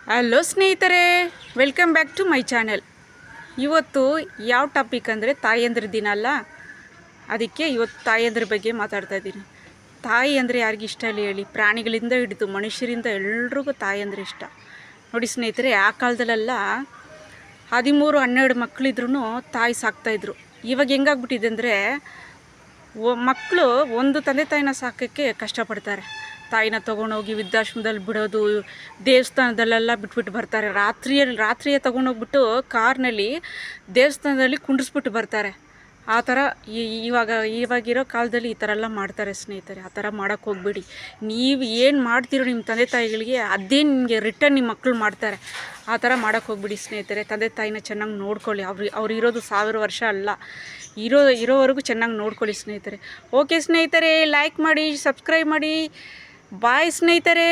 Hello ಸ್ನೇಹಿತರೆ, welcome back to my channel. ಇವತ್ತು ಯಾವ ಟಾಪಿಕ್ ಅಂದರೆ ತಾಯಂದ್ರ ದಿನ ಅಲ್ಲ, ಅದಕ್ಕೆ ಇವತ್ತು ತಾಯಂದ್ರ ಬಗ್ಗೆ ಮಾತಾಡ್ತಾ ಇದ್ದೀನಿ. ತಾಯಿ ಅಂದರೆ ಯಾರಿಗೂ ಇಷ್ಟ ಇಲ್ಲ ಹೇಳಿ? ಪ್ರಾಣಿಗಳಿಂದ ಹಿಡಿದು ಮನುಷ್ಯರಿಂದ ಎಲ್ರಿಗೂ ತಾಯಿ ಅಂದರೆ ಇಷ್ಟ. ನೋಡಿ ಸ್ನೇಹಿತರೆ, ಆ ಕಾಲದಲ್ಲೆಲ್ಲ 13-12 ಮಕ್ಕಳಿದ್ರೂ ತಾಯಿ ಸಾಕ್ತಾಯಿದ್ರು. ಇವಾಗ ಹೆಂಗಾಗ್ಬಿಟ್ಟಿದೆ ಅಂದರೆ ಮಕ್ಕಳು ಒಂದು ತಂದೆ ತಾಯಿನ ಸಾಕೋಕ್ಕೆ ಕಷ್ಟಪಡ್ತಾರೆ. ತಾಯಿನ ತೊಗೊಂಡೋಗಿ ವೃದ್ಧಾಶ್ರಮದಲ್ಲಿ ಬಿಡೋದು, ದೇವಸ್ಥಾನದಲ್ಲೆಲ್ಲ ಬಿಟ್ಬಿಟ್ಟು ಬರ್ತಾರೆ. ರಾತ್ರಿಯೇ ತೊಗೊಂಡೋಗ್ಬಿಟ್ಟು ಕಾರ್ನಲ್ಲಿ ದೇವಸ್ಥಾನದಲ್ಲಿ ಕುಂಡ್ರಿಸ್ಬಿಟ್ಟು ಬರ್ತಾರೆ. ಆ ಥರ ಇವಾಗಿರೋ ಕಾಲದಲ್ಲಿ ಈ ಥರ ಎಲ್ಲ ಮಾಡ್ತಾರೆ ಸ್ನೇಹಿತರೆ. ಆ ಥರ ಮಾಡೋಕ್ಕೆ ಹೋಗ್ಬೇಡಿ. ನೀವು ಏನು ಮಾಡ್ತೀರೋ ನಿಮ್ಮ ತಂದೆ ತಾಯಿಗಳಿಗೆ ಅದೇ ನಿಮಗೆ ರಿಟರ್ನ್ ನಿಮ್ಮ ಮಕ್ಕಳು ಮಾಡ್ತಾರೆ. ಆ ಥರ ಮಾಡೋಕ್ಕೆ ಹೋಗ್ಬಿಡಿ ಸ್ನೇಹಿತರೆ. ತಂದೆ ತಾಯಿನ ಚೆನ್ನಾಗಿ ನೋಡ್ಕೊಳ್ಳಿ. ಅವ್ರು ಇರೋದು 1000 ವರ್ಷ ಅಲ್ಲ, ಇರೋವರೆಗೂ ಚೆನ್ನಾಗಿ ನೋಡ್ಕೊಳ್ಳಿ ಸ್ನೇಹಿತರೆ. ಓಕೆ ಸ್ನೇಹಿತರೆ, ಲೈಕ್ ಮಾಡಿ, ಸಬ್ಸ್ಕ್ರೈಬ್ ಮಾಡಿ. ಬಾಯ್ ಸ್ನೇಹಿತರೆ.